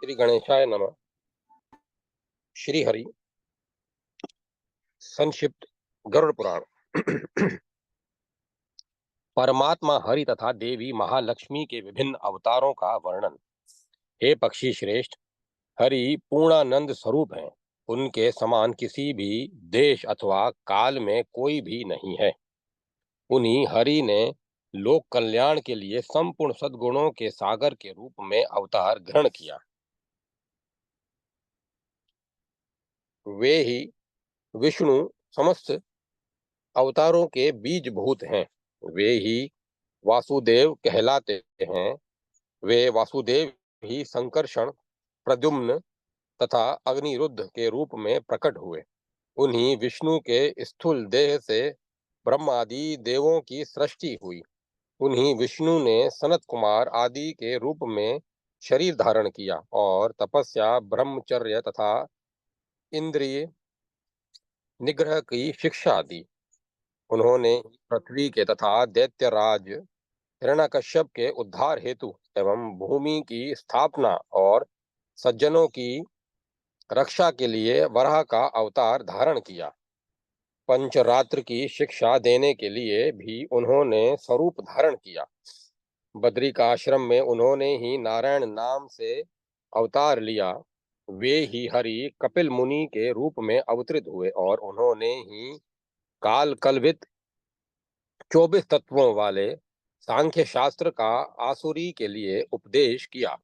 श्री गणेशाय नमः। श्री हरि संक्षिप्त गरुड़ पुराण। परमात्मा हरि तथा देवी महालक्ष्मी के विभिन्न अवतारों का वर्णन। हे पक्षी श्रेष्ठ, हरि पूर्णानंद स्वरूप हैं। उनके समान किसी भी देश अथवा काल में कोई भी नहीं है। उन्हीं हरि ने लोक कल्याण के लिए संपूर्ण सद्गुणों के सागर के रूप में अवतार ग्रहण किया। वे ही विष्णु समस्त अवतारों के बीजभूत हैं। वे ही वासुदेव कहलाते हैं। वे वासुदेव ही संकर्षण, प्रद्युम्न तथा अग्निरुद्ध के रूप में प्रकट हुए। उन्हीं विष्णु के स्थूल देह से ब्रह्मादि देवों की सृष्टि हुई। उन्हीं विष्णु ने सनत कुमार आदि के रूप में शरीर धारण किया और तपस्या, ब्रह्मचर्य तथा इंद्रिय निग्रह की शिक्षा दी। उन्होंने पृथ्वी के तथा दैत्यराज हिरण्यकश्यप के उद्धार हेतु एवं भूमि की स्थापना और सज्जनों की रक्षा के लिए वराह का अवतार धारण किया। पंचरात्र की शिक्षा देने के लिए भी उन्होंने स्वरूप धारण किया। बद्री का आश्रम में उन्होंने ही नारायण नाम से अवतार लिया। वे ही हरि कपिल मुनि के रूप में अवतरित हुए और उन्होंने ही काल कल्पित 24 तत्वों वाले सांख्य शास्त्र का आसुरी के लिए उपदेश किया।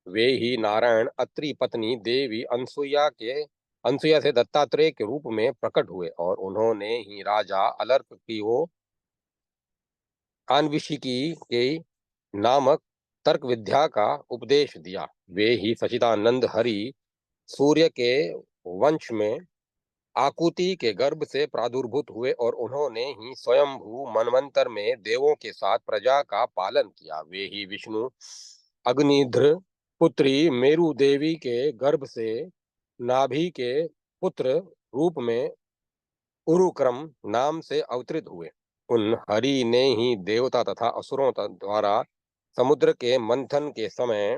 वे ही नारायण अत्रि पत्नी देवी अनसुया से दत्तात्रेय के रूप में प्रकट हुए और उन्होंने ही राजा अलर्क की आन्विशिकी के नामक तर्क विद्या का उपदेश दिया। वे ही सचिदानंद हरि सूर्य के वंश में आकुति के गर्भ से प्रादुर्भूत हुए और उन्होंने ही स्वयंभू मनवंतर में देवों के साथ प्रजा का पालन किया। वे ही विष्णु अग्निध्र पुत्री मेरु देवी के गर्भ से नाभि के पुत्र रूप में उरुक्रम नाम से अवतरित हुए। उन हरि ने ही देवता तथा असुरों द्वारा समुद्र के मंथन के समय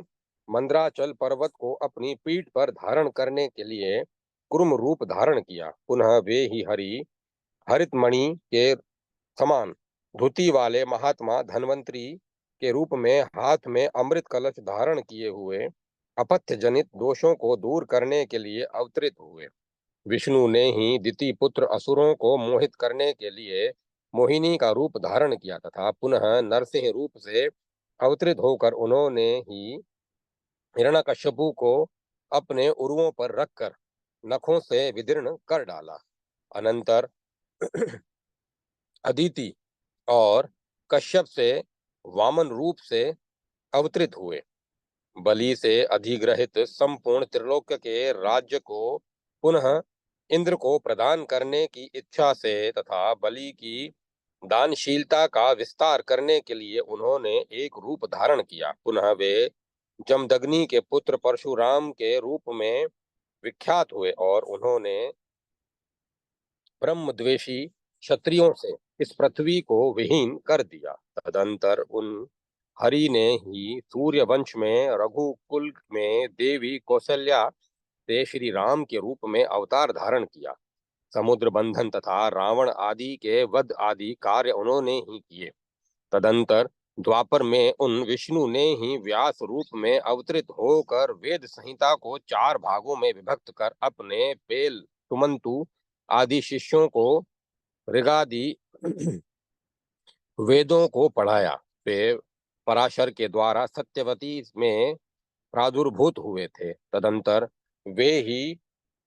मंद्राचल पर्वत को अपनी पीठ पर धारण करने के लिए कुर्म रूप धारण किया। पुनः वे ही हरि हरितमणि के समान धुति वाले महात्मा धन्वंतरी के रूप में हाथ में अमृत कलश धारण किए हुए अपत्य जनित दोषों को दूर करने के लिए अवतरित हुए। विष्णु ने ही दिति पुत्र असुरों को मोहित करने के लिए मोहिनी का रूप धारण किया तथा पुनः नरसिंह रूप से अवतरित होकर उन्होंने ही हिरण्यकश्यपु को अपने उरुओं पर रखकर नखों से विदीर्ण कर डाला। अनंतर अदिति और कश्यप से वामन रूप से अवतरित हुए। बलि से अधिग्रहित संपूर्ण त्रिलोक के राज्य को पुनः इंद्र को प्रदान करने की इच्छा से तथा बलि की दानशीलता का विस्तार करने के लिए उन्होंने एक रूप धारण किया। पुनः वे जमदग्नि के पुत्र परशुराम के रूप में विख्यात हुए और उन्होंने ब्रह्मद्वेषी क्षत्रियों से इस पृथ्वी को विहीन कर दिया। तदंतर उन हरि ने ही सूर्य वंश में रघुकुल में देवी कौशल्या से श्री राम के रूप में अवतार धारण किया। समुद्र बंधन तथा रावण आदि के वध आदि कार्य उन्होंने ही किए। तदंतर द्वापर में उन विष्णु ने ही व्यास रूप में अवतरित होकर वेद संहिता को 4 भागों में विभक्त कर अपने पेल सुमंतु आदि शिष्यों को ऋगादि वेदों को पढ़ाया। वे पराशर के द्वारा सत्यवती में प्रादुर्भूत हुए थे। तदंतर वे ही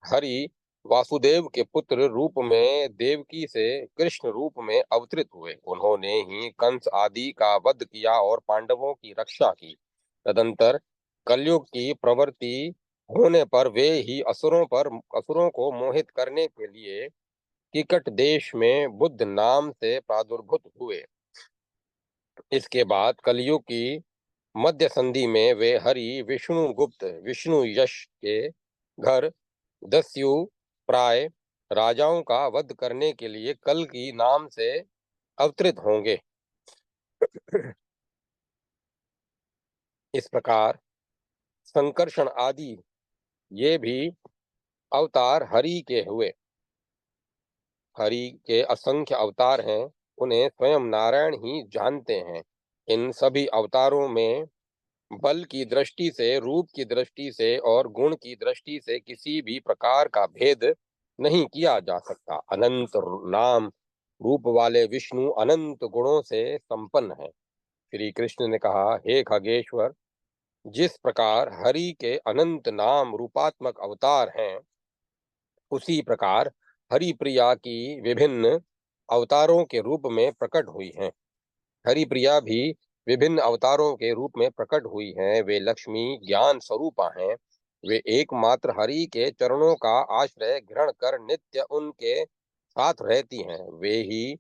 हरि वासुदेव के पुत्र रूप में देवकी से कृष्ण रूप में अवतरित हुए। उन्होंने ही कंस आदि का वध किया और पांडवों की रक्षा की। तदंतर कलयुग की प्रवृत्ति होने पर वे ही असुरों को मोहित करने के लिए किकट देश में बुद्ध नाम से प्रादुर्भूत हुए। इसके बाद कलयुग की मध्य संधि में वे हरि विष्णु गुप्त विष्णु यश के घर दस्यु प्राय राजाओं का वध करने के लिए कल की नाम से अवतरित होंगे। इस प्रकार संकर्षण आदि ये भी अवतार हरि के हुए। हरि के असंख्य अवतार हैं, उन्हें स्वयं नारायण ही जानते हैं। इन सभी अवतारों में बल की दृष्टि से, रूप की दृष्टि से और गुण की दृष्टि से किसी भी प्रकार का भेद नहीं किया जा सकता। अनंत नाम रूप वाले विष्णु अनंत गुणों से संपन्न है। श्री कृष्ण ने कहा, हे खगेश्वर, जिस प्रकार हरि के अनंत नाम रूपात्मक अवतार हैं, उसी प्रकार हरि प्रिया की विभिन्न अवतारों के रूप में प्रकट हुई हैं। हरि प्रिया भी विभिन्न अवतारों के रूप में प्रकट हुई हैं। वे लक्ष्मी ज्ञान स्वरूपा हैं। वे एकमात्र हरि के चरणों का आश्रय ग्रहण कर नित्य उनके साथ रहती हैं। वे ही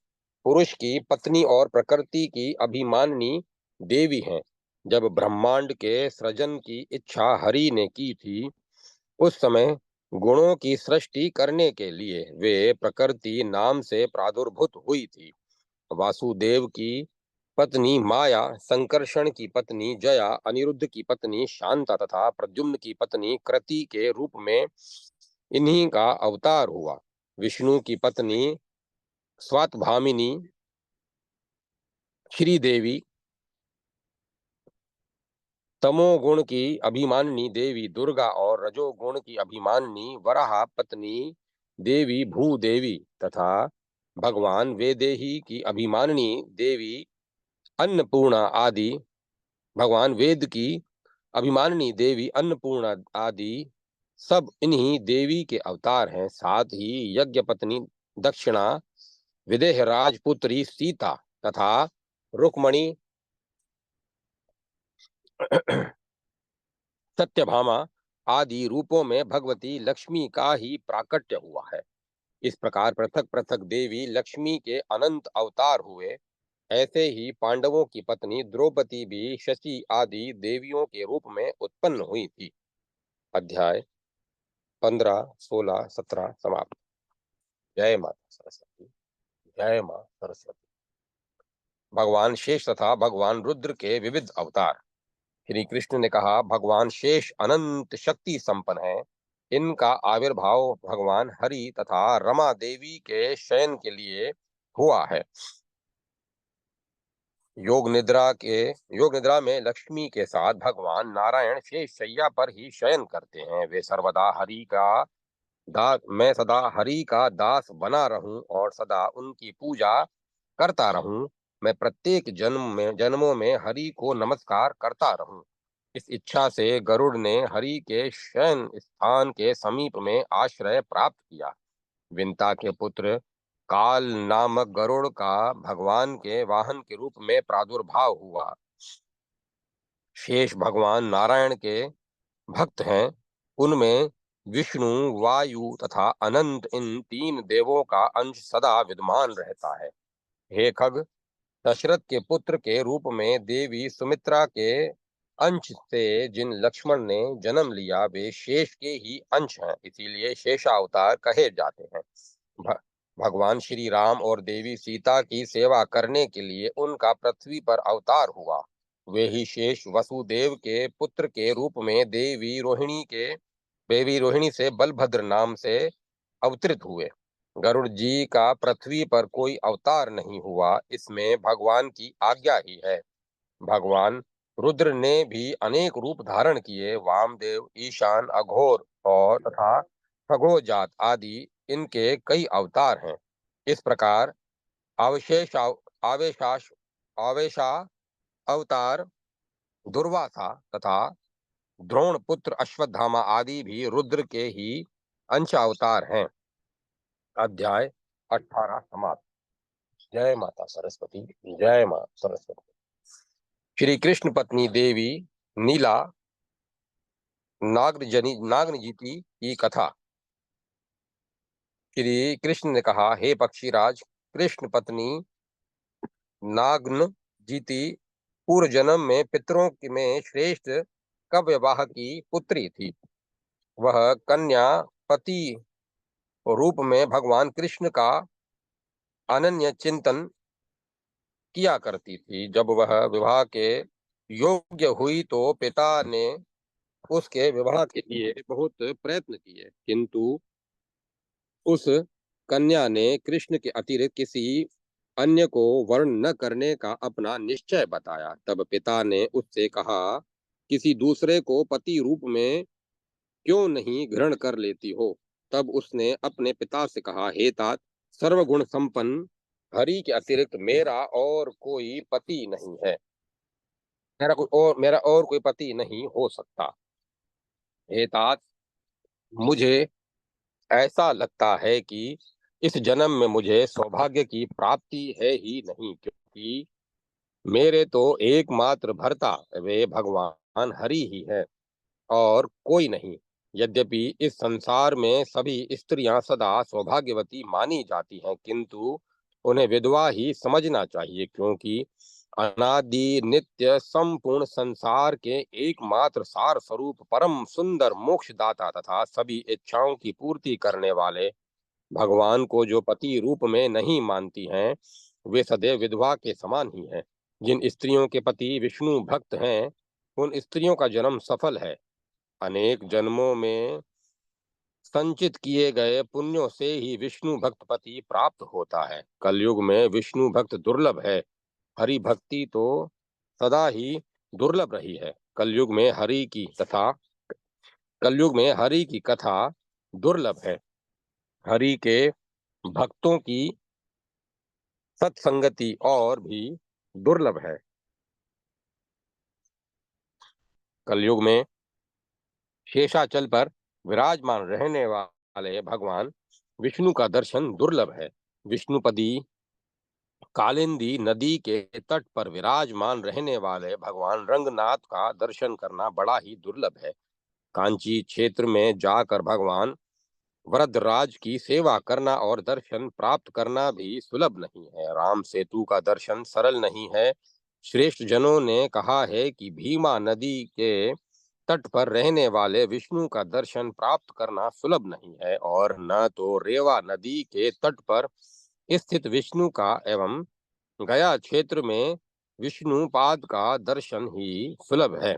पुरुष की पत्नी और प्रकृति की अभिमानिनी देवी हैं। जब ब्रह्मांड के सृजन की इच्छा हरि ने की थी, उस समय गुणों की सृष्टि करने के लिए वे प्रकृति नाम से प्रादुर्भूत हुई थी। वासुदेव की पत्नी माया, संकर्षण की पत्नी जया, अनिरुद्ध की पत्नी शांता तथा प्रद्युम्न की पत्नी कृति के रूप में इन्हीं का अवतार हुआ। विष्णु की पत्नी स्वातभामिनी श्रीदेवी, तमोगुण की अभिमानिनी देवी दुर्गा और रजोगुण की अभिमानिनी वराह पत्नी देवी भूदेवी तथा भगवान वेदेही की अभिमानिनी देवी अन्नपूर्णा आदि, भगवान वेद की अभिमानिनी देवी अन्नपूर्णा आदि सब इन्हीं देवी के अवतार हैं। साथ ही यज्ञ पत्नी दक्षिणा, विदेह राजपुत्री सीता तथा रुक्मणी सत्यभामा आदि रूपों में भगवती लक्ष्मी का ही प्राकट्य हुआ है। इस प्रकार पृथक पृथक देवी लक्ष्मी के अनंत अवतार हुए। ऐसे ही पांडवों की पत्नी द्रौपदी भी शची आदि देवियों के रूप में उत्पन्न हुई थी। अध्याय 15, 16, 17 समाप्त। जय माता सरस्वती। जय मां सरस्वती। भगवान शेष तथा भगवान रुद्र के विविध अवतार। श्री कृष्ण ने कहा, भगवान शेष अनंत शक्ति संपन्न है। इनका आविर्भाव भगवान हरि तथा रमा देवी के शयन के लिए हुआ है। योग निद्रा में लक्ष्मी के साथ भगवान नारायण शेष शैया पर ही शयन करते हैं। वे सर्वदा हरि का दास, मैं सदा हरि का दास बना रहूं और सदा उनकी पूजा करता रहूं। मैं प्रत्येक जन्मों में हरि को नमस्कार करता रहूं। इस इच्छा से गरुड़ ने हरि के शयन स्थान के समीप में आश्रय प्राप्त किया। विंता के पुत्र काल नामक गरुड़ का भगवान के वाहन के रूप में प्रादुर्भाव हुआ। शेष भगवान नारायण के भक्त हैं। उनमें विष्णु, वायु तथा अनंत, इन तीन देवों का अंश सदा विद्यमान रहता है। हे खग, दशरथ के पुत्र के रूप में देवी सुमित्रा के अंश से जिन लक्ष्मण ने जन्म लिया, वे शेष के ही अंश हैं, इसीलिए शेषावतार कहे जाते हैं। भ, भगवान श्री राम और देवी सीता की सेवा करने के लिए उनका पृथ्वी पर अवतार हुआ। वे ही शेष वसुदेव के पुत्र के रूप में देवी रोहिणी से बलभद्र नाम से अवतरित हुए। गरुड़ जी का पृथ्वी पर कोई अवतार नहीं हुआ, इसमें भगवान की आज्ञा ही है। भगवान रुद्र ने भी अनेक रूप धारण किए। वामदेव, ईशान, अघोर और तथा खगोजात आदि इनके कई अवतार हैं। इस प्रकार अवशेष आवेशाश आवेशा अवतार दुर्वासा तथा द्रोण पुत्र अश्वत्थामा आदि भी रुद्र के ही अंश अवतार हैं। अध्याय 18 समाप्त। जय माता सरस्वती। जय मां सरस्वती। श्री कृष्ण पत्नी देवी नीला नागनजीति की कथा। श्री कृष्ण ने कहा, हे पक्षीराज, कृष्ण पत्नी नागनजीति पूर्व जन्म में पितरों में श्रेष्ठ कव्यवाह की पुत्री थी। वह कन्या पति रूप में भगवान कृष्ण का अनन्य चिंतन किया करती थी। जब वह विवाह के योग्य हुई तो पिता ने उसके विवाह के लिए बहुत प्रयत्न किए, किंतु उस कन्या ने कृष्ण के अतिरिक्त किसी अन्य को वर्ण न करने का अपना निश्चय बताया। तब पिता ने उससे कहा, किसी दूसरे को पति रूप में क्यों नहीं ग्रहण कर लेती हो? तब उसने अपने पिता से कहा, हे तात, सर्वगुण संपन्न हरि के अतिरिक्त मेरा और कोई पति नहीं है। मेरा और कोई पति नहीं हो सकता। हे तात, मुझे ऐसा लगता है कि इस जन्म में मुझे सौभाग्य की प्राप्ति है ही नहीं, क्योंकि मेरे तो एकमात्र भर्ता वे भगवान हरि ही है और कोई नहीं। यद्यपि इस संसार में सभी स्त्रियां सदा सौभाग्यवती मानी जाती हैं, किंतु उन्हें विधवा ही समझना चाहिए, क्योंकि अनादि नित्य संपूर्ण संसार के एकमात्र सार स्वरूप परम सुंदर मोक्षदाता तथा सभी इच्छाओं की पूर्ति करने वाले भगवान को जो पति रूप में नहीं मानती हैं, वे सदैव विधवा के समान ही हैं। जिन स्त्रियों के पति विष्णु भक्त हैं, उन स्त्रियों का जन्म सफल है। अनेक जन्मों में संचित किए गए पुण्यों से ही विष्णु भक्त पति प्राप्त होता है। कलयुग में विष्णु भक्त दुर्लभ है, हरि भक्ति तो सदा ही दुर्लभ रही है। कलयुग में हरि की कथा दुर्लभ है। हरि के भक्तों की सत्संगति और भी दुर्लभ है। कलयुग में शेषाचल पर विराजमान रहने वाले भगवान विष्णु का दर्शन दुर्लभ है। विष्णुपदी कालिंदी नदी के तट पर विराजमान रहने वाले भगवान रंगनाथ का दर्शन करना बड़ा ही दुर्लभ है। कांची क्षेत्र में जाकर भगवान वरदराज की सेवा करना और दर्शन प्राप्त करना भी सुलभ नहीं है। राम सेतु का दर्शन सरल नहीं है। श्रेष्ठ जनों ने कहा है कि भीमा नदी के तट पर रहने वाले विष्णु का दर्शन प्राप्त करना सुलभ नहीं है, और न तो रेवा नदी के तट पर स्थित विष्णु का एवं गया क्षेत्र में विष्णुपाद का दर्शन ही सुलभ है।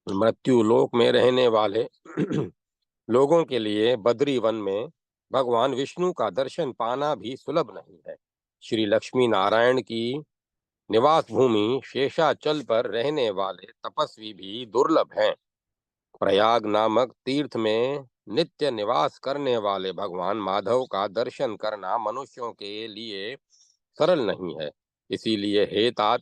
मृत्यु लोक में रहने वाले लोगों के लिए बद्री वन में भगवान विष्णु का दर्शन पाना भी सुलभ नहीं है। श्री लक्ष्मी नारायण की निवास भूमि शेषाचल पर रहने वाले तपस्वी भी दुर्लभ हैं। प्रयाग नामक तीर्थ में नित्य निवास करने वाले भगवान माधव का दर्शन करना मनुष्यों के लिए सरल नहीं है। इसीलिए हे तात,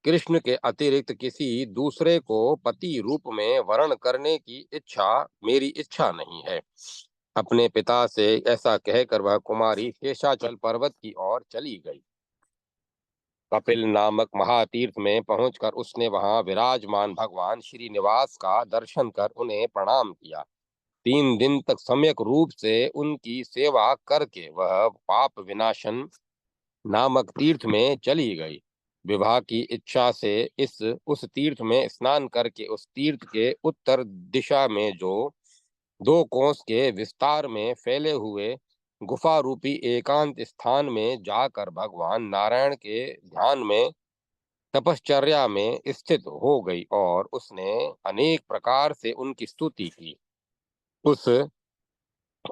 कृष्ण के अतिरिक्त किसी दूसरे को पति रूप में वर्ण करने की इच्छा मेरी इच्छा नहीं है। अपने पिता से ऐसा कहकर वह कुमारी शेषाचल पर्वत की ओर चली गई। कपिल नामक महातीर्थ में पहुंचकर उसने वहां विराजमान भगवान श्रीनिवास का दर्शन कर उन्हें प्रणाम किया। 3 दिन तक सम्यक रूप से उनकी सेवा करके वह पाप विनाशन नामक तीर्थ में चली गई। विवाह की इच्छा से इस उस तीर्थ में स्नान करके उस तीर्थ के उत्तर दिशा में जो 2 कोस के विस्तार में फैले हुए गुफा रूपी एकांत स्थान में जाकर भगवान नारायण के ध्यान में तपश्चर्या में स्थित हो गई और उसने अनेक प्रकार से उनकी स्तुति की। उस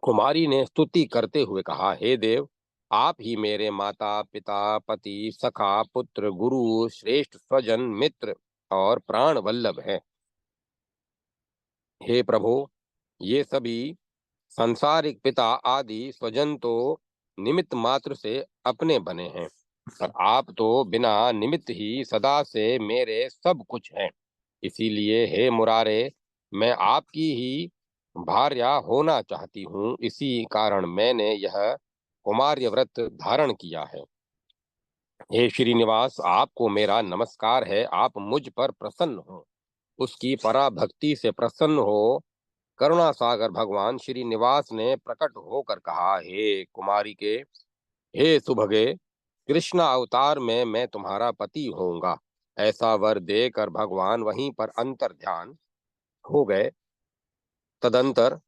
कुमारी ने स्तुति करते हुए कहा, हे देव, आप ही मेरे माता पिता पति सखा पुत्र गुरु श्रेष्ठ स्वजन मित्र और प्राण वल्लभ हैं। हे प्रभु, ये सभी सांसारिक पिता आदि स्वजन तो निमित्त मात्र से अपने बने हैं, पर आप तो बिना निमित्त ही सदा से मेरे सब कुछ हैं। इसीलिए हे मुरारे, मैं आपकी ही भार्या होना चाहती हूँ। इसी कारण मैंने यह कुमार्य व्रत धारण किया है। हे श्रीनिवास, आपको मेरा नमस्कार है। आप मुझ पर प्रसन्न हो। उसकी पराभक्ति से प्रसन्न हो करुणा सागर भगवान श्रीनिवास ने प्रकट होकर कहा, हे कुमारी के, हे सुभगे, कृष्ण अवतार में मैं तुम्हारा पति होऊंगा। ऐसा वर देकर भगवान वहीं पर अंतर ध्यान हो गए। तदंतर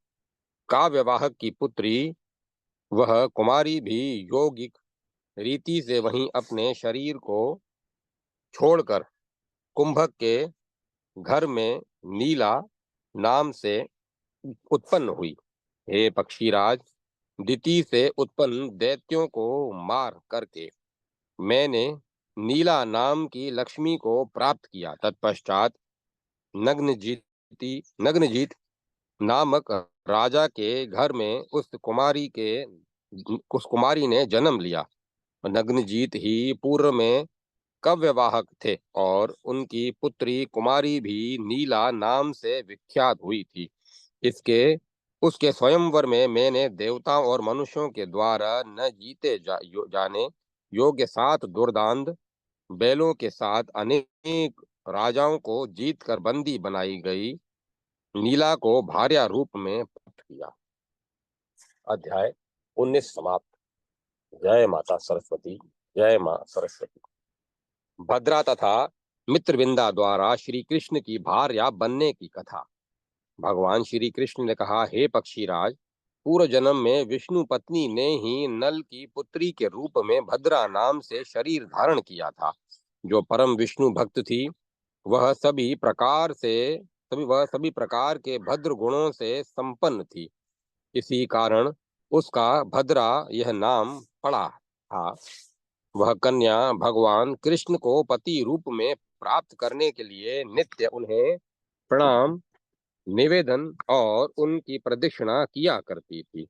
काव्यवाहक की पुत्री वह कुमारी भी योगिक रीति से वहीं अपने शरीर को छोड़कर कुंभक के घर में नीला नाम से उत्पन्न हुई। हे पक्षीराज, दिति से उत्पन्न दैत्यों को मार करके मैंने नीला नाम की लक्ष्मी को प्राप्त किया। तत्पश्चात नग्नजीत नामक राजा के घर में उस कुमारी ने जन्म लिया। नग्नजीत ही पूर्व में कव्यवाहक थे और उनकी पुत्री कुमारी भी नीला नाम से विख्यात हुई थी। इसके उसके स्वयंवर में मैंने देवताओं और मनुष्यों के द्वारा न जाने योग्य 7 दुर्दांत बैलों के साथ अनेक राजाओं को जीत कर बंदी बनाई गई नीला को भार्या रूप में प्राप्त किया। अध्याय 19 समाप्त। जय माता सरस्वती। जय मां सरस्वती। भद्रा तथा मित्रविंदा द्वारा श्री कृष्ण की भार्या बनने की कथा। भगवान श्री कृष्ण ने कहा, हे पक्षीराज, पूर्व जन्म में विष्णु पत्नी ने ही नल की पुत्री के रूप में भद्रा नाम से शरीर धारण किया था। जो परम विष्णु भक्त थी, वह सभी प्रकार के भद्र गुणों से संपन्न थी। इसी कारण उसका भद्रा यह नाम पड़ा था। वह कन्या भगवान कृष्ण को पति रूप में प्राप्त करने के लिए नित्य उन्हें प्रणाम, निवेदन और उनकी प्रदक्षिणा किया करती थी।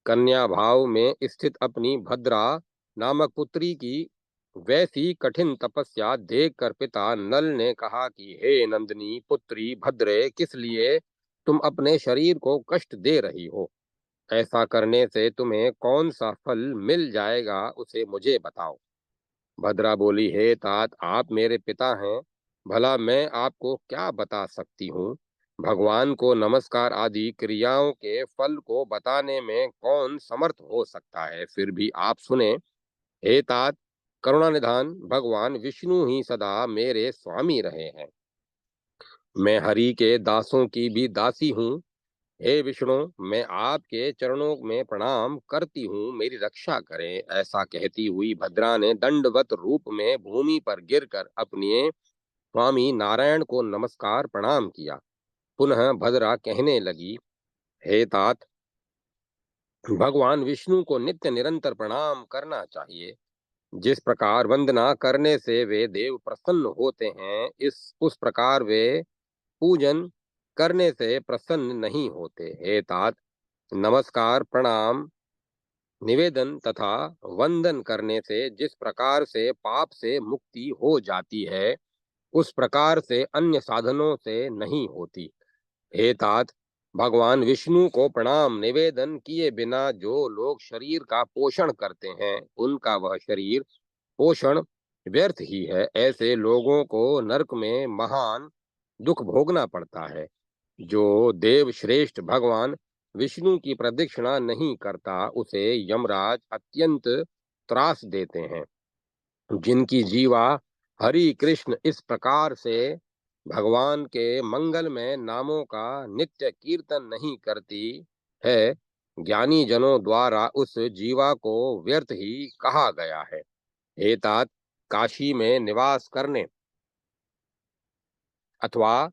कन्या भाव में स्थित अपनी भद्रा नामक पुत्री की वैसी कठिन तपस्या देखकर पिता नल ने कहा कि हे नंदिनी पुत्री भद्रे, किस लिए तुम अपने शरीर को कष्ट दे रही हो? ऐसा करने से तुम्हें कौन सा फल मिल जाएगा, उसे मुझे बताओ। भद्रा बोली, हे तात, आप मेरे पिता हैं, भला मैं आपको क्या बता सकती हूँ? भगवान को नमस्कार आदि क्रियाओं के फल को बताने में कौन समर्थ हो सकता है? फिर भी आप सुने। हे तात, करुणा निधान भगवान विष्णु ही सदा मेरे स्वामी रहे हैं। मैं हरि के दासों की भी दासी हूँ। हे विष्णु, मैं आपके चरणों में प्रणाम करती हूँ, मेरी रक्षा करें। ऐसा कहती हुई भद्रा ने दंडवत रूप में भूमि पर गिरकर अपने स्वामी नारायण को नमस्कार प्रणाम किया। पुनः भद्रा कहने लगी, हे तात, भगवान विष्णु को नित्य निरंतर प्रणाम करना चाहिए। जिस प्रकार वंदना करने से वे देव प्रसन्न होते हैं, उस प्रकार वे पूजन करने से प्रसन्न नहीं होते। हे तात, नमस्कार, प्रणाम, निवेदन तथा वंदन करने से जिस प्रकार से पाप से मुक्ति हो जाती है, उस प्रकार से अन्य साधनों से नहीं होती। हे तात, भगवान विष्णु को प्रणाम निवेदन किए बिना जो लोग शरीर का पोषण करते हैं, उनका वह शरीर पोषण व्यर्थ ही है। ऐसे लोगों को नरक में महान दुख भोगना पड़ता है। जो देव श्रेष्ठ भगवान विष्णु की प्रदक्षिणा नहीं करता, उसे यमराज अत्यंत त्रास देते हैं। जिनकी जीवा हरि कृष्ण इस प्रकार से भगवान के मंगलमय नामों का नित्य कीर्तन नहीं करती है, ज्ञानी जनों द्वारा उस जीवा को व्यर्थ ही कहा गया है। हे तात, काशी में निवास करने अथवा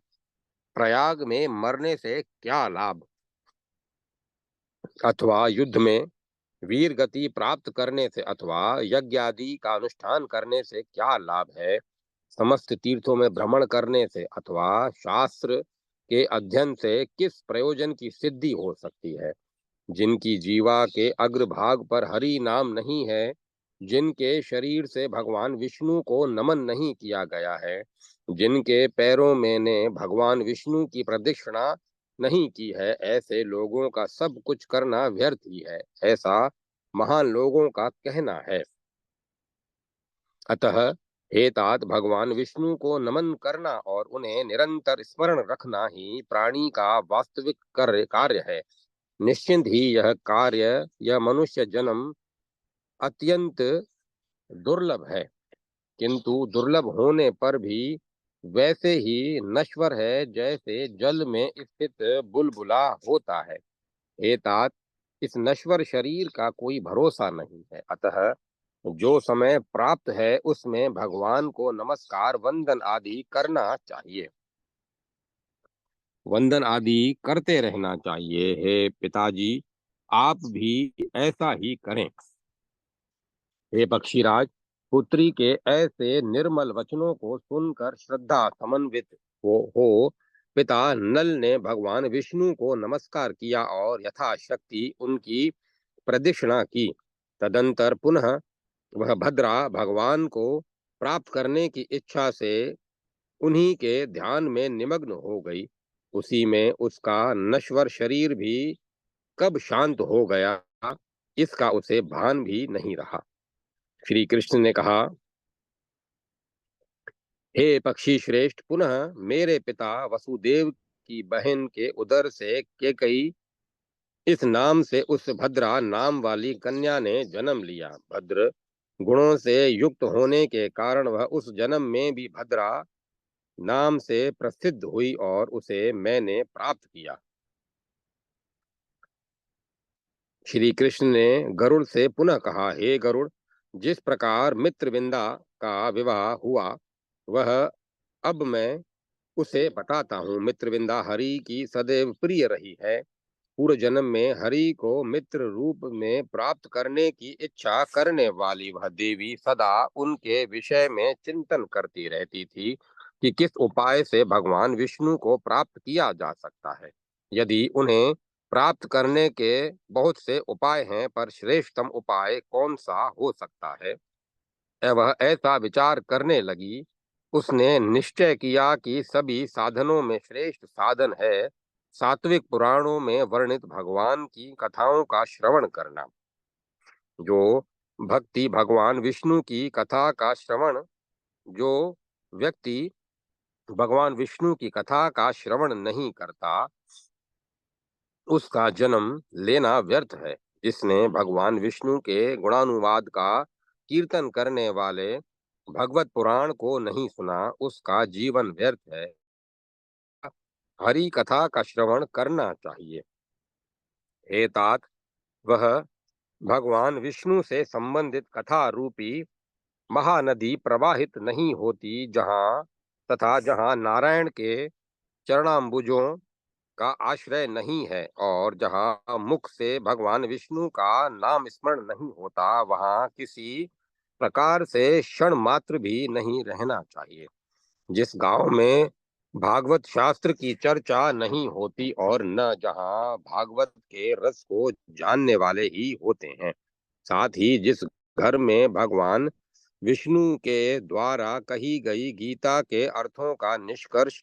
प्रयाग में मरने से क्या लाभ? अथवा युद्ध में वीर गति प्राप्त करने से अथवा यज्ञ आदि का अनुष्ठान करने से क्या लाभ है? समस्त तीर्थों में भ्रमण करने से अथवा शास्त्र के अध्ययन से किस प्रयोजन की सिद्धि हो सकती है? जिनकी जीवा के अग्रभाग पर हरि नाम नहीं है, जिनके शरीर से भगवान विष्णु को नमन नहीं किया गया है, जिनके पैरों में ने भगवान विष्णु की प्रदक्षिणा नहीं की है, ऐसे लोगों का सब कुछ करना व्यर्थ ही है, ऐसा महान लोगों का कहना है। अतः हे तात, भगवान विष्णु को नमन करना और उन्हें निरंतर स्मरण रखना ही प्राणी का वास्तविक कार्य है। निश्चिंत ही यह मनुष्य जन्म अत्यंत दुर्लभ है, किंतु दुर्लभ होने पर भी वैसे ही नश्वर है जैसे जल में स्थित बुलबुला होता है। हे तात, इस नश्वर शरीर का कोई भरोसा नहीं है। अतः जो समय प्राप्त है उसमें भगवान को नमस्कार वंदन आदि करना चाहिए। वंदन आदि करते रहना चाहिए। हे पिताजी, आप भी ऐसा ही करें। हे पक्षीराज, पुत्री के ऐसे निर्मल वचनों को सुनकर श्रद्धा समन्वित हो पिता नल ने भगवान विष्णु को नमस्कार किया और यथाशक्ति उनकी प्रदक्षिणा की। तदंतर पुनः वह भद्रा भगवान को प्राप्त करने की इच्छा से उन्हीं के ध्यान में निमग्न हो गई। उसी में उसका नश्वर शरीर भी कब शांत हो गया, इसका उसे भान भी नहीं रहा। श्री कृष्ण ने कहा, हे पक्षी श्रेष्ठ, पुनः मेरे पिता वसुदेव की बहन के उदर से केकई इस नाम से उस भद्रा नाम वाली कन्या ने जन्म लिया। भद्र गुणों से युक्त होने के कारण वह उस जन्म में भी भद्रा नाम से प्रसिद्ध हुई और उसे मैंने प्राप्त किया। श्री कृष्ण ने गरुड़ से पुनः कहा, हे गरुड़, जिस प्रकार मित्रविंदा का विवाह हुआ वह अब मैं उसे बताता हूँ। मित्रविंदा हरि की सदैव प्रिय रही है। पूर्व जन्म में हरि को मित्र रूप में प्राप्त करने की इच्छा करने वाली वह देवी सदा उनके विषय में चिंतन करती रहती थी कि किस उपाय से भगवान विष्णु को प्राप्त किया जा सकता है। यदि उन्हें प्राप्त करने के बहुत से उपाय हैं, पर श्रेष्ठतम उपाय कौन सा हो सकता है, वह ऐसा विचार करने लगी। उसने निश्चय किया कि सभी साधनों में श्रेष्ठ साधन है सात्विक पुराणों में वर्णित भगवान की कथाओं का श्रवण करना। जो भक्ति भगवान विष्णु की कथा का श्रवण जो व्यक्ति भगवान विष्णु की कथा का श्रवण नहीं करता, उसका जन्म लेना व्यर्थ है। जिसने भगवान विष्णु के गुणानुवाद का कीर्तन करने वाले भगवत पुराण को नहीं सुना, उसका जीवन व्यर्थ है। हरि कथा का श्रवण करना चाहिए। हे तात, वह भगवान विष्णु से संबंधित कथा रूपी महानदी प्रवाहित नहीं होती जहाँ तथा जहाँ नारायण के चरणाम्बुजों का आश्रय नहीं है और जहाँ मुख से भगवान विष्णु का नाम स्मरण नहीं होता, वहाँ किसी प्रकार से क्षण मात्र भी नहीं रहना चाहिए। जिस गांव में भागवत शास्त्र की चर्चा नहीं होती और न जहाँ भागवत के रस को जानने वाले ही होते हैं, साथ ही जिस घर में भगवान विष्णु के द्वारा कही गई गीता के अर्थों का निष्कर्ष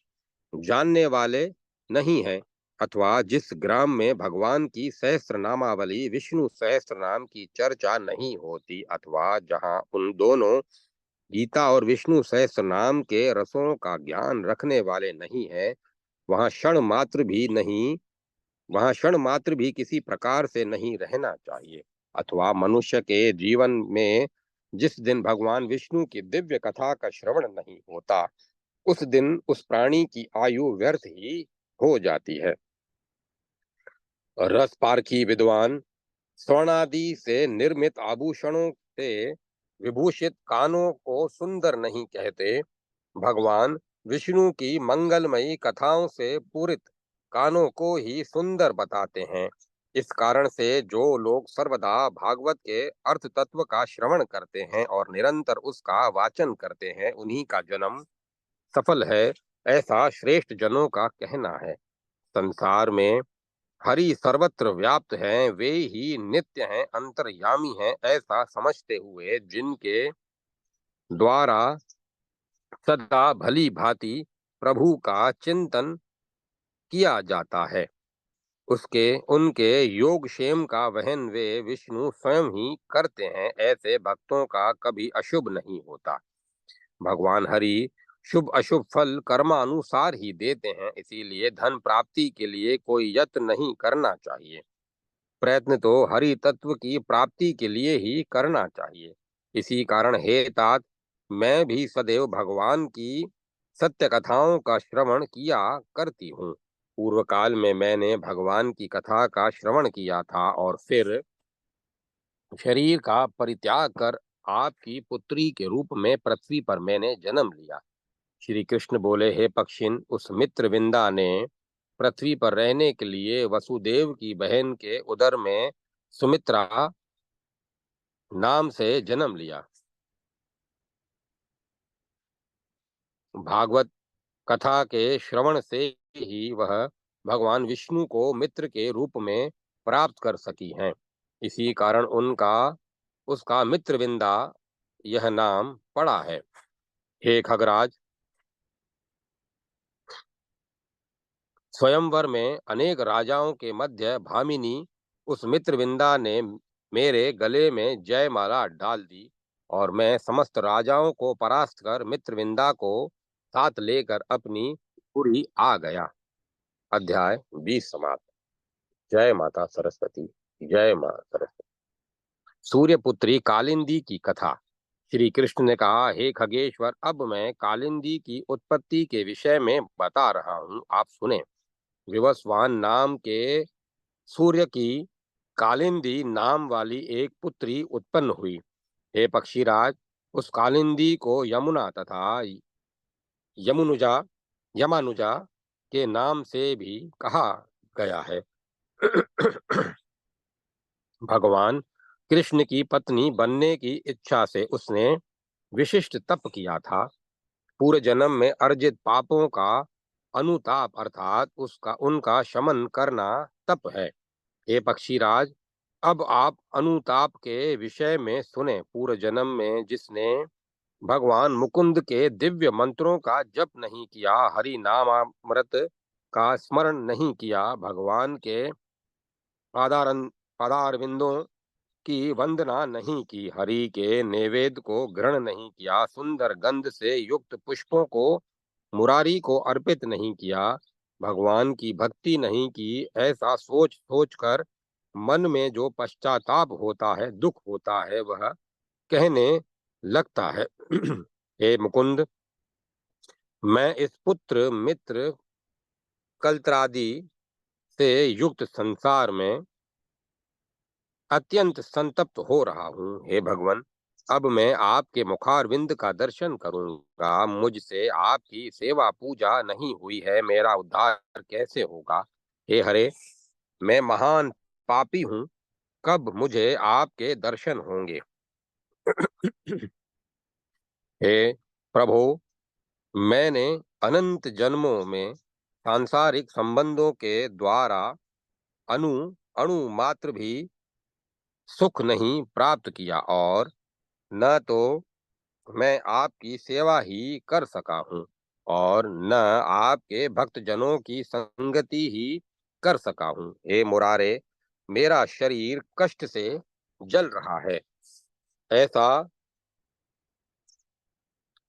जानने वाले नहीं है, अथवा जिस ग्राम में भगवान की सहस्त्र नामावली विष्णु सहस्त्र नाम की चर्चा नहीं होती, अथवा जहाँ उन दोनों गीता और विष्णु सहस्त्र नाम के रसों का ज्ञान रखने वाले नहीं है, वहाँ क्षण मात्र भी नहीं वहाँ क्षण मात्र भी किसी प्रकार से नहीं रहना चाहिए। अथवा मनुष्य के जीवन में जिस दिन भगवान विष्णु की दिव्य कथा का श्रवण नहीं होता, उस दिन उस प्राणी की आयु व्यर्थ ही हो जाती है। रस पारखी विद्वान स्वर्णादि से निर्मित आभूषणों से विभूषित कानों को सुंदर नहीं कहते। भगवान विष्णु की मंगलमयी कथाओं से पूरित कानों को ही सुंदर बताते हैं। इस कारण से जो लोग सर्वदा भागवत के अर्थ तत्व का श्रवण करते हैं और निरंतर उसका वाचन करते हैं, उन्हीं का जन्म सफल है, ऐसा श्रेष्ठ जनों का कहना है। संसार में हरि सर्वत्र व्याप्त हैं, वे ही नित्य हैं, अंतर्यामी हैं, ऐसा समझते हुए जिनके द्वारा सदा भली भांति प्रभु का चिंतन किया जाता है, उसके उनके योगक्षेम का वहन वे विष्णु स्वयं ही करते हैं। ऐसे भक्तों का कभी अशुभ नहीं होता। भगवान हरि शुभ अशुभ फल कर्मानुसार ही देते हैं, इसीलिए धन प्राप्ति के लिए कोई यत्न नहीं करना चाहिए। प्रयत्न तो हरि तत्व की प्राप्ति के लिए ही करना चाहिए। इसी कारण हे तात, मैं भी सदैव भगवान की सत्य कथाओं का श्रवण किया करती हूँ। पूर्व काल में मैंने भगवान की कथा का श्रवण किया था और फिर शरीर का परित्याग कर आपकी पुत्री के रूप में पृथ्वी पर मैंने जन्म लिया। श्री कृष्ण बोले, हे पक्षिन, उस मित्र विंदा ने पृथ्वी पर रहने के लिए वसुदेव की बहन के उदर में सुमित्रा नाम से जन्म लिया। भागवत कथा के श्रवण से ही वह भगवान विष्णु को मित्र के रूप में प्राप्त कर सकी हैं। इसी कारण उनका उसका मित्रविंदा यह नाम पड़ा है। हे खगराज, स्वयंवर में अनेक राजाओं के मध्य भामिनी उस मित्रविंदा ने मेरे गले में जयमाला डाल दी और मैं समस्त राजाओं को परास्त कर मित्रविंदा को साथ लेकर अपनी पुरी आ गया। अध्याय 20 समाप्त। जय माता सरस्वती। जय मां सरस्वती। सूर्यपुत्री कालिंदी की कथा। श्री कृष्ण ने कहा, हे खगेश्वर, अब मैं कालिंदी की उत्पत्ति के विषय में बता रहा हूँ, आप सुने। विवस्वान नाम के सूर्य की कालिंदी नाम वाली एक पुत्री उत्पन्न हुई। हे पक्षीराज, उस कालिंदी को यमुना तथा यमुनुजा यमानुजा के नाम से भी कहा गया है। भगवान कृष्ण की पत्नी बनने की इच्छा से उसने विशिष्ट तप किया था। पूर्व जन्म में अर्जित पापों का अनुताप अर्थात उसका उनका शमन करना तप है। हे पक्षीराज, अब आप अनुताप के विषय में सुने। पूर्व जन्म में जिसने भगवान मुकुंद के दिव्य मंत्रों का जप नहीं किया, हरि नामामृत का स्मरण नहीं किया, भगवान के पादारविंदों की वंदना नहीं की, हरि के नैवेद्य को ग्रहण नहीं किया, सुंदर गंध से युक्त पुष्पों को मुरारी को अर्पित नहीं किया, भगवान की भक्ति नहीं की, ऐसा सोच सोच कर मन में जो पश्चाताप होता है, दुख होता है, वह कहने लगता है। हे मुकुंद, मैं इस पुत्र मित्र कलत्रादि से युक्त संसार में अत्यंत संतप्त हो रहा हूँ। हे भगवान, अब मैं आपके मुखारविंद का दर्शन करूंगा। मुझसे आपकी सेवा पूजा नहीं हुई है, मेरा उद्धार कैसे होगा? हे हरे, मैं महान पापी हूँ, कब मुझे आपके दर्शन होंगे? हे प्रभु, मैंने अनंत जन्मों में सांसारिक संबंधों के द्वारा अणु अणु मात्र भी सुख नहीं प्राप्त किया और न तो मैं आपकी सेवा ही कर सका हूँ और न आपके भक्तजनों की संगति ही कर सका हूँ। हे मुरारे, मेरा शरीर कष्ट से जल रहा है। ऐसा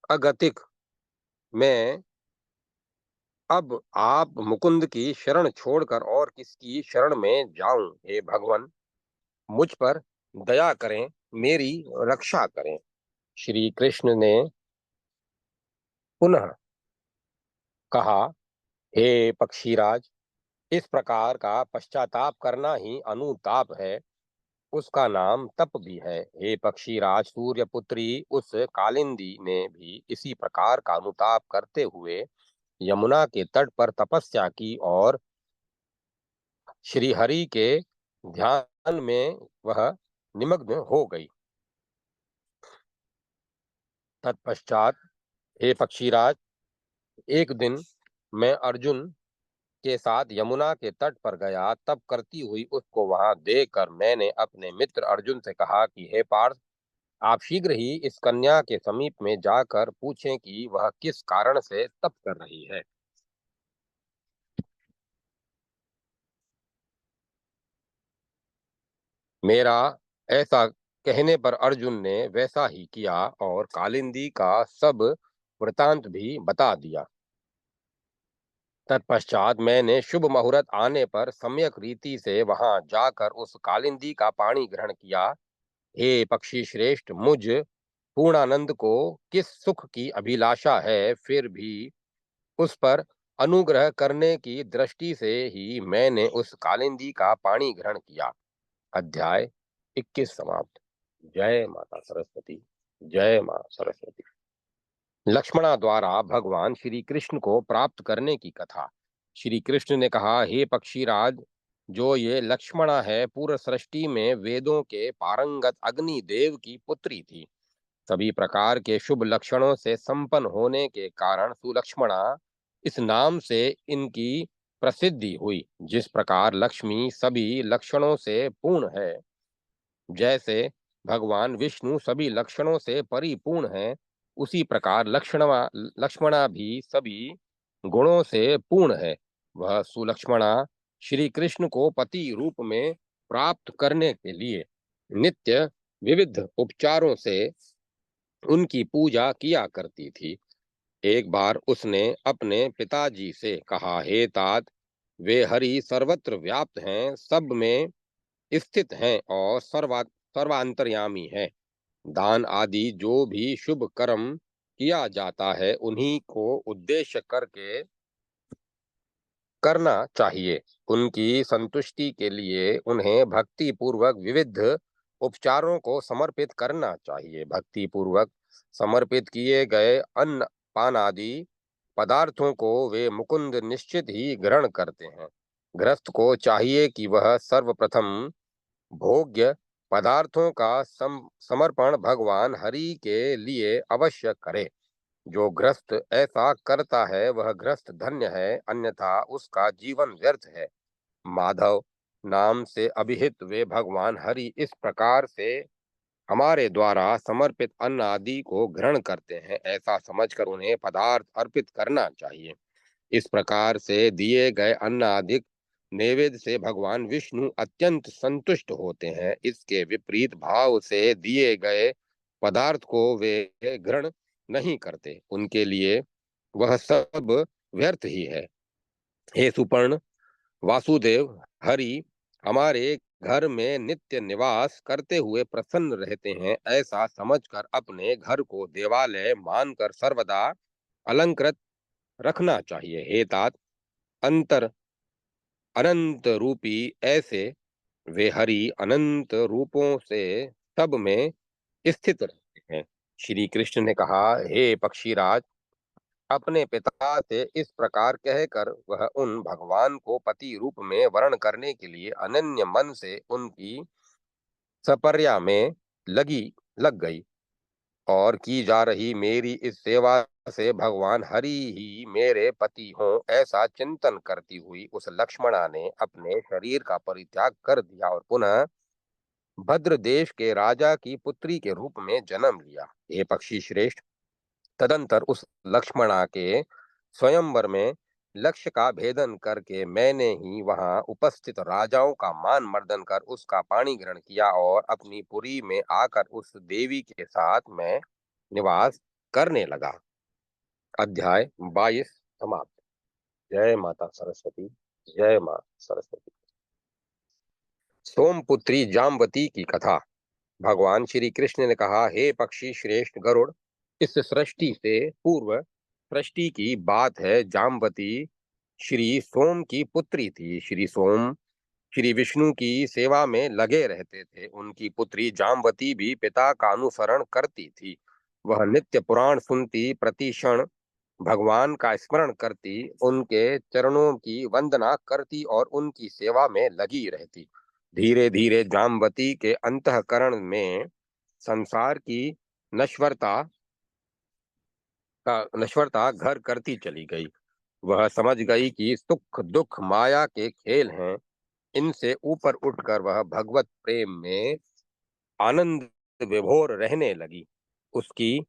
अगतिक मैं अब आप मुकुंद की शरण छोड़कर और किसकी शरण में जाऊं? हे भगवान, मुझ पर दया करें, मेरी रक्षा करें। श्री कृष्ण ने पुनः कहा, हे पक्षीराज, इस प्रकार का पश्चाताप करना ही अनुताप है, उसका नाम तप भी है। हे पक्षीराज, सूर्यपुत्री उस कालिंदी ने भी इसी प्रकार का अनुताप करते हुए यमुना के तट पर तपस्या की और श्री हरि के ध्यान में वह निमग्न हो गई। तत्पश्चात हे पक्षीराज, एक दिन मैं अर्जुन के साथ यमुना के तट पर गया। तप करती हुई उसको वहां देखकर मैंने अपने मित्र अर्जुन से कहा कि हे पार्थ, आप शीघ्र ही इस कन्या के समीप में जाकर पूछें कि वह किस कारण से तप कर रही है। मेरा ऐसा कहने पर अर्जुन ने वैसा ही किया और कालिंदी का सब वृतांत भी बता दिया। तत्पश्चात मैंने शुभ मुहूर्त आने पर सम्यक रीति से वहां जाकर उस कालिंदी का पानी ग्रहण किया। हे पक्षी श्रेष्ठ, मुझ पूर्णानंद को किस सुख की अभिलाषा है, फिर भी उस पर अनुग्रह करने की दृष्टि से ही मैंने उस कालिंदी का पानी ग्रहण किया। अध्याय 21 समाप्त। जय माता सरस्वती। जय मां सरस्वती। लक्ष्मणा द्वारा भगवान श्री कृष्ण को प्राप्त करने की कथा। श्री कृष्ण ने कहा, हे पक्षीराज, जो ये लक्ष्मणा है, पूर्व सृष्टि में वेदों के पारंगत अग्नि देव की पुत्री थी। सभी प्रकार के शुभ लक्षणों से संपन्न होने के कारण सुलक्ष्मणा इस नाम से इनकी प्रसिद्धि हुई। जिस प्रकार लक्ष्मी सभी लक्षणों से पूर्ण है, जैसे भगवान विष्णु सभी लक्षणों से परिपूर्ण है, उसी प्रकार लक्ष्मणा भी सभी गुणों से पूर्ण है। वह सुलक्ष्मणा श्री कृष्ण को पति रूप में प्राप्त करने के लिए नित्य विविध उपचारों से उनकी पूजा किया करती थी। एक बार उसने अपने पिताजी से कहा, हे तात, वे हरि सर्वत्र व्याप्त हैं, सब में स्थित हैं और सर्वांतर्यामी हैं। दान आदि जो भी शुभ कर्म किया जाता है, उन्हीं को उद्देश्य करके करना चाहिए। उनकी संतुष्टि के लिए उन्हें भक्ति पूर्वक विविध उपचारों को समर्पित करना चाहिए। भक्ति पूर्वक समर्पित किए गए अन्न पान आदि पदार्थों को वे मुकुंद निश्चित ही ग्रहण करते हैं। गृहस्थ को चाहिए कि वह सर्वप्रथम भोग्य पदार्थों का समर्पण भगवान हरि के लिए अवश्य करे। जो गृहस्थ ऐसा करता है वह गृहस्थ धन्य है, अन्यथा उसका जीवन व्यर्थ है। माधव नाम से अभिहित वे भगवान हरि इस प्रकार से हमारे द्वारा समर्पित अन्न आदि को ग्रहण करते हैं, ऐसा समझकर उन्हें पदार्थ अर्पित करना चाहिए। इस प्रकार से दिए गए अन्न आदि नैवेद्य से भगवान विष्णु अत्यंत संतुष्ट होते हैं। इसके विपरीत भाव से दिए गए पदार्थ को वे ग्रहण नहीं करते, उनके लिए वह सब व्यर्थ ही है। हे सुपर्ण, वासुदेव हरि हमारे घर में नित्य निवास करते हुए प्रसन्न रहते हैं, ऐसा समझकर अपने घर को देवालय मानकर सर्वदा अलंकृत रखना चाहिए। हे तात, अंतर अनंत रूपी ऐसे वे हरि अनंत रूपों से सब में स्थित रहते हैं। श्री कृष्ण ने कहा, हे पक्षीराज, अपने पिता से इस प्रकार कहकर वह उन भगवान को पति रूप में वर्ण करने के लिए अनन्य मन से उनकी सपर्या में लग गई और की जा रही मेरी इस सेवा से भगवान हरि ही मेरे पति हों, ऐसा चिंतन करती हुई उस लक्ष्मणा ने अपने शरीर का परित्याग कर दिया और पुनः भद्र देश के राजा की पुत्री के रूप में जन्म लिया। हे पक्षी श्रेष्ठ, तदंतर उस लक्ष्मणा के स्वयंवर में लक्ष्य का भेदन करके मैंने ही वहां उपस्थित राजाओं का मान मर्दन कर उसका पानी ग्रहण किया और अपनी पुरी में आकर उस देवी के साथ मैं निवास करने लगा। अध्याय 22 समाप्त। जय माता सरस्वती। जय मां सरस्वती। सोमपुत्री जाम्बती की कथा। भगवान श्री कृष्ण ने कहा, हे पक्षी श्रेष्ठ गरुड़, इस सृष्टि से पूर्व सृष्टि की बात है। जाम्बती श्री सोम की पुत्री थी। श्री सोम श्री विष्णु की सेवा में लगे रहते थे। उनकी पुत्री जाम्बती भी पिता का अनुसरण करती थी। वह नित्य पुराण सुनती, प्रति क्षण भगवान का स्मरण करती, उनके चरणों की वंदना करती और उनकी सेवा में लगी रहती। धीरे धीरे जाम्बती के अंतःकरण में संसार की नश्वरता नश्वरता घर करती चली गई। वह समझ गई कि सुख दुख माया के खेल हैं। इनसे ऊपर उठकर वह भगवत प्रेम में आनंद विभोर रहने लगी। उसकी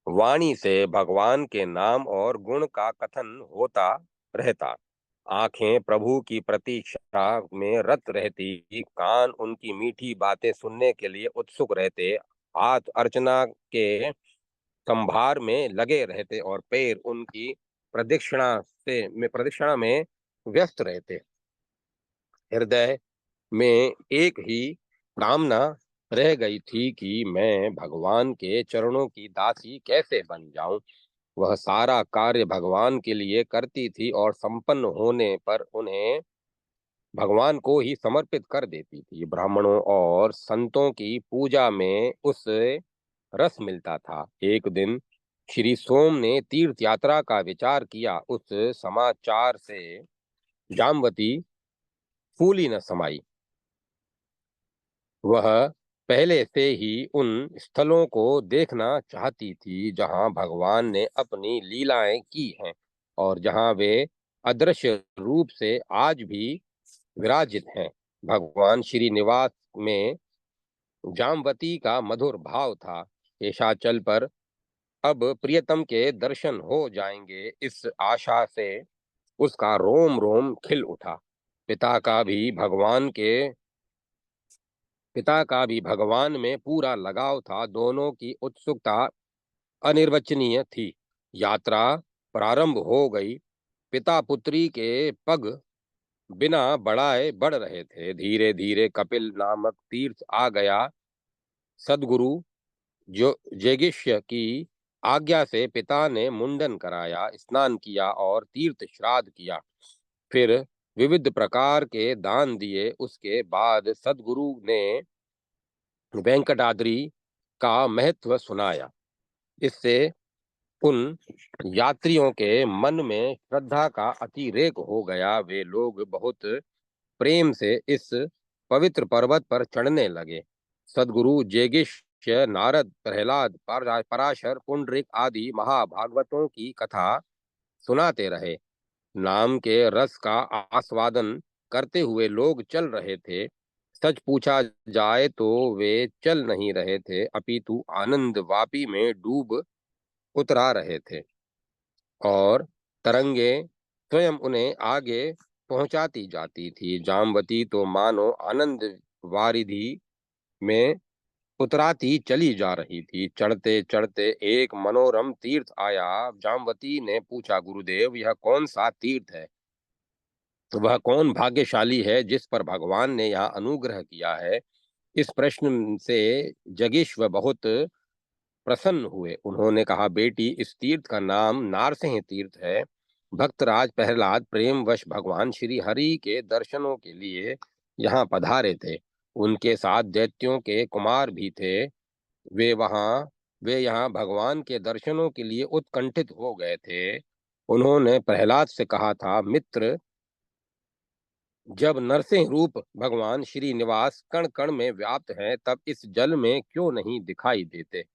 वाणी से भगवान के नाम और गुण का कथन होता रहता। आंखें प्रभु की प्रतीक्षा में रत रहती, कान उनकी मीठी बातें सुनने के लिए उत्सुक रहते, हाथ अर्चना के संभार में लगे रहते और पैर उनकी प्रदक्षिणा में व्यस्त रहते। हृदय में एक ही कामना रह गई थी कि मैं भगवान के चरणों की दासी कैसे बन जाऊं। वह सारा कार्य भगवान के लिए करती थी और संपन्न होने पर उन्हें भगवान को ही समर्पित कर देती थी। ब्राह्मणों और संतों की पूजा में उसे रस मिलता था। एक दिन श्री सोम ने तीर्थ यात्रा का विचार किया। उस समाचार से जामवती फूली न समाई। वह पहले से ही उन स्थलों को देखना चाहती थी जहां भगवान ने अपनी लीलाएं की हैं और जहां वे अदृश्य रूप से आज भी विराजित हैं। भगवान श्रीनिवास में जामवती का मधुर भाव था। शेषाचल पर अब प्रियतम के दर्शन हो जाएंगे, इस आशा से उसका रोम रोम खिल उठा। पिता का भी भगवान के पिता का भी भगवान में पूरा लगाव था। दोनों की उत्सुकता अनिर्वचनीय थी। यात्रा प्रारंभ हो गई। पिता पुत्री के पग बिना बढ़ाए बढ़ रहे थे। धीरे धीरे कपिल नामक तीर्थ आ गया। सदगुरु जो जेगिष्य की आज्ञा से पिता ने मुंडन कराया, स्नान किया और तीर्थ श्राद्ध किया। फिर विविध प्रकार के दान दिए। उसके बाद सदगुरु ने वेंकटाद्रि का महत्व सुनाया। इससे उन यात्रियों के मन में श्रद्धा का अतिरेक हो गया। वे लोग बहुत प्रेम से इस पवित्र पर्वत पर चढ़ने लगे। सदगुरु जेगिष्य नारद, प्रहलाद, पराशर, पुंडरीक आदि महाभागवतों की कथा सुनाते रहे। नाम के रस का आस्वादन करते हुए लोग चल रहे थे। सच पूछा जाए तो वे चल नहीं रहे थे, अपितु आनंद वापी में डूब उतरा रहे थे और तरंगे स्वयं उन्हें आगे पहुंचाती जाती थी। जामवती तो मानो आनंद वारिधि में उतराती चली जा रही थी। चढ़ते चढ़ते एक मनोरम तीर्थ आया। जामवती ने पूछा, गुरुदेव, यह कौन सा तीर्थ है? वह कौन भाग्यशाली है जिस पर भगवान ने यहाँ अनुग्रह किया है? इस प्रश्न से जगेश्वर बहुत प्रसन्न हुए। उन्होंने कहा, बेटी, इस तीर्थ का नाम नारसिंह तीर्थ है। भक्तराज प्रहलाद प्रेमवश भगवान श्री हरि के दर्शनों के लिए यहाँ पधारे थे। उनके साथ दैत्यों के कुमार भी थे। वे यहाँ भगवान के दर्शनों के लिए उत्कंठित हो गए थे। उन्होंने प्रहलाद से कहा था, मित्र, जब नरसिंह रूप भगवान श्रीनिवास कण कण में व्याप्त हैं, तब इस जल में क्यों नहीं दिखाई देते?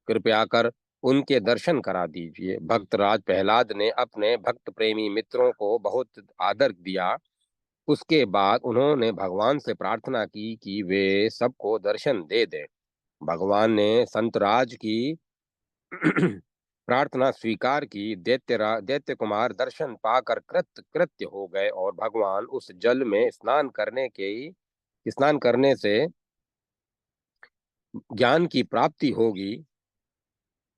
कृपया कर उनके दर्शन करा दीजिए। भक्तराज प्रहलाद ने अपने भक्त प्रेमी मित्रों को बहुत आदर दिया। उसके बाद उन्होंने भगवान से प्रार्थना की कि वे सबको दर्शन दे दें। भगवान ने संतराज की प्रार्थना स्वीकार की। दैत्य कुमार दर्शन पाकर कृत कृत्य हो गए और भगवान उस जल में स्नान करने से ज्ञान की प्राप्ति होगी,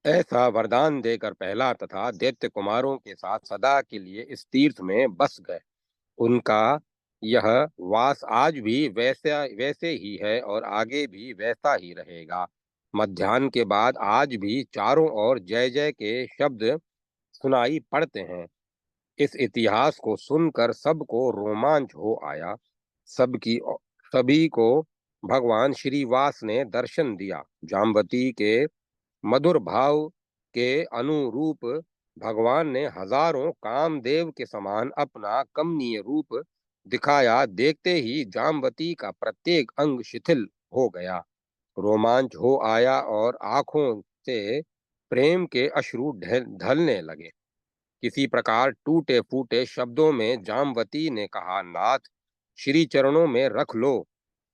ऐसा वरदान देकर पहला तथा दैत्य कुमारों के साथ सदा के लिए इस तीर्थ में बस गए। उनका यह वास आज भी वैसे ही है और आगे भी वैसा ही रहेगा। मध्याह्न के बाद आज भी चारों ओर जय जय के शब्द सुनाई पड़ते हैं। इस इतिहास को सुनकर सबको रोमांच हो आया। सबकी सभी को भगवान श्रीवास ने दर्शन दिया। जामवती के मधुर भाव के अनुरूप भगवान ने हजारों कामदेव के समान अपना कमनीय रूप दिखाया। देखते ही जामवती का प्रत्येक अंग शिथिल हो गया, रोमांच हो आया और आंखों से प्रेम के अश्रु ढलने लगे। किसी प्रकार टूटे फूटे शब्दों में जामवती ने कहा, नाथ, श्री चरणों में रख लो।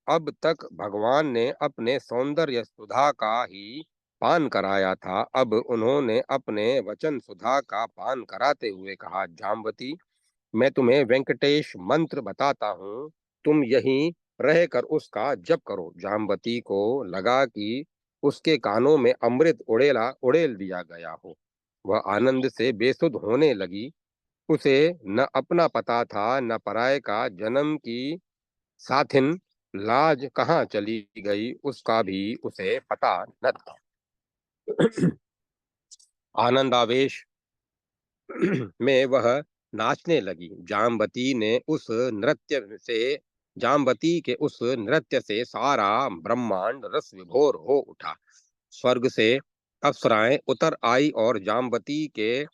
अब तक भगवान ने अपने सौंदर्य सुधा का ही पान कराया था। अब उन्होंने अपने वचन सुधा का पान कराते हुए कहा, जामवती, मैं तुम्हें वेंकटेश मंत्र बताता हूँ, तुम यहीं रहकर उसका जप करो। जामवती को लगा कि उसके कानों में अमृत उड़ेल दिया गया हो। वह आनंद से बेसुध होने लगी। उसे न अपना पता था, न पराये का। जन्म की साथिन लाज कहाँ चली गई, उसका भी उसे पता न था। आनंदावेश में वह नाचने लगी। जामवती के उस नृत्य से सारा ब्रह्मांड रस विभोर हो उठा। स्वर्ग से अप्सराएं उतर आई और जामवती के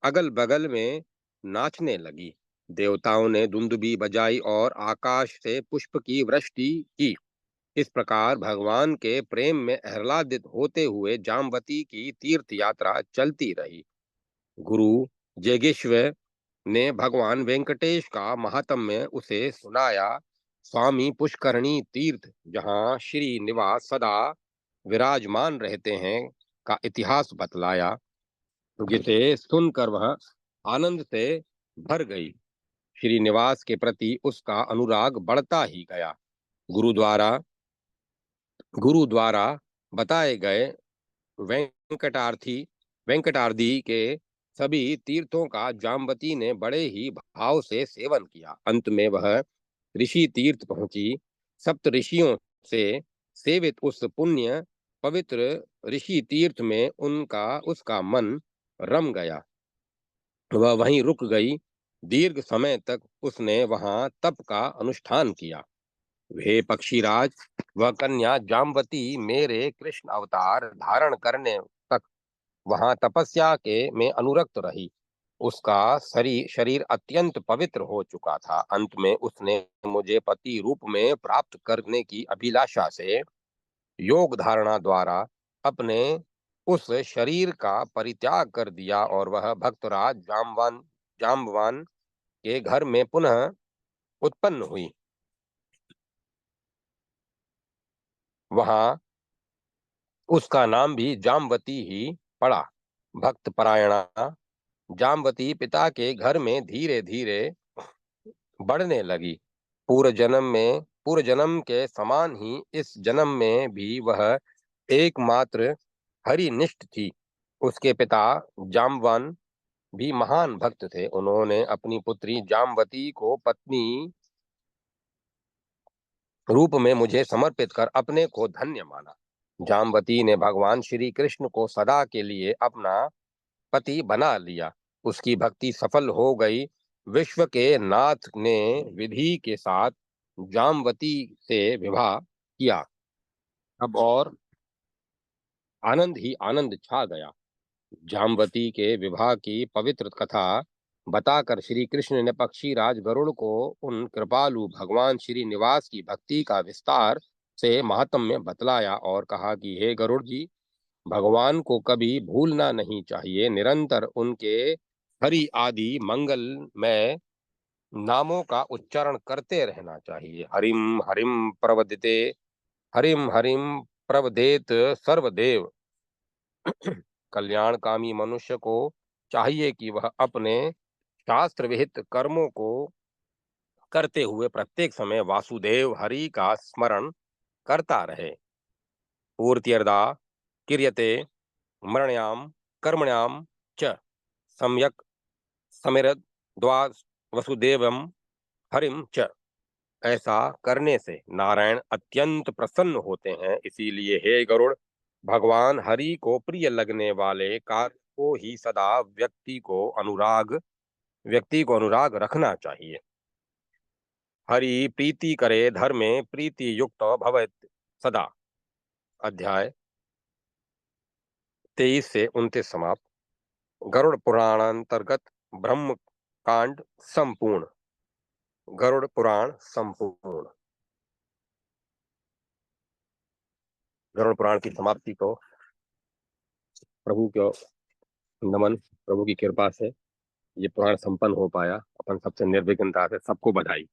अगल बगल में नाचने लगी। देवताओं ने दुंदुभी बजाई और आकाश से पुष्प की वृष्टि की। इस प्रकार भगवान के प्रेम में आह्लादित होते हुए जामवती की तीर्थ यात्रा चलती रही। गुरु जेगेश्वर ने भगवान वेंकटेश का महात्म्य उसे सुनाया। स्वामी पुष्करणी तीर्थ, जहाँ श्री निवास सदा विराजमान रहते हैं, का इतिहास बतलाया, जिसे सुनकर वह आनंद से भर गई। श्रीनिवास के प्रति उसका अनुराग बढ़ता ही गया। गुरु द्वारा गुरु द्वारा बताए गए वेंकटार्थी वेंकटार्दी के सभी तीर्थों का जामवती ने बड़े ही भाव से सेवन किया। अंत में वह ऋषि तीर्थ पहुंची। सप्त ऋषियों से सेवित उस पुण्य पवित्र ऋषि तीर्थ में उनका उसका मन रम गया। वह वहीं रुक गई। दीर्घ समय तक उसने वहां तप का अनुष्ठान किया। हे पक्षीराज, वह कन्या जामवती मेरे कृष्ण अवतार धारण करने तक वहां तपस्या के में अनुरक्त रही। उसका शरीर अत्यंत पवित्र हो चुका था। अंत में उसने मुझे पति रूप में प्राप्त करने की अभिलाषा से योग धारणा द्वारा अपने उस शरीर का परित्याग कर दिया और वह भक्तराज जाम्बवान के घर में पुनः उत्पन्न हुई। वहां उसका नाम भी जामवती ही पड़ा। भक्त परायणा जामवती पिता के घर में धीरे धीरे बढ़ने लगी। पूर्व जन्म के समान ही इस जन्म में भी वह एकमात्र हरिनिष्ठ थी। उसके पिता जाम्बवान भी महान भक्त थे। उन्होंने अपनी पुत्री जामवती को पत्नी रूप में मुझे समर्पित कर अपने को धन्य माना। जामवती ने भगवान श्री कृष्ण को सदा के लिए अपना पति बना लिया। उसकी भक्ति सफल हो गई। विश्व के नाथ ने विधि के साथ जामवती से विवाह किया। अब और आनंद ही आनंद छा गया। जामवती के विवाह की पवित्र कथा बताकर श्री कृष्ण ने पक्षीराज गरुड़ को उन कृपालु भगवान श्री निवास की भक्ति का विस्तार से महात्म्य बतलाया और कहा कि हे गरुड़ जी, भगवान को कभी भूलना नहीं चाहिए। निरंतर उनके हरि आदि मंगलमय नामों का उच्चारण करते रहना चाहिए। हरिम हरिम प्रवदिते, हरिम हरिम प्रवदेत सर्वदेव। कल्याणकामी मनुष्य को चाहिए कि वह अपने शास्त्र विहित कर्मों को करते हुए प्रत्येक समय वासुदेव हरि का स्मरण करता रहे। पूर्त्यर्दा क्रियते मरण्याम कर्मण्याम च सम्यक समिरद द्वा वसुदेवम हरिम च। ऐसा करने से नारायण अत्यंत प्रसन्न होते हैं। इसीलिए हे गरुड़, भगवान हरि को प्रिय लगने वाले कार्य को ही सदा व्यक्ति को अनुराग रखना चाहिए। हरि प्रीति करे धर्मे प्रीति युक्त भवेत सदा। अध्याय 23 से 29 समाप्त। गरुड़ पुराणांतर्गत ब्रह्म कांड संपूर्ण। गरुड़ पुराण संपूर्ण। गरुड़ पुराण की समाप्ति को प्रभु को नमन। प्रभु की कृपा से ये पुराण संपन्न हो पाया। अपन सबसे निर्विघ्नता से सबको बधाई।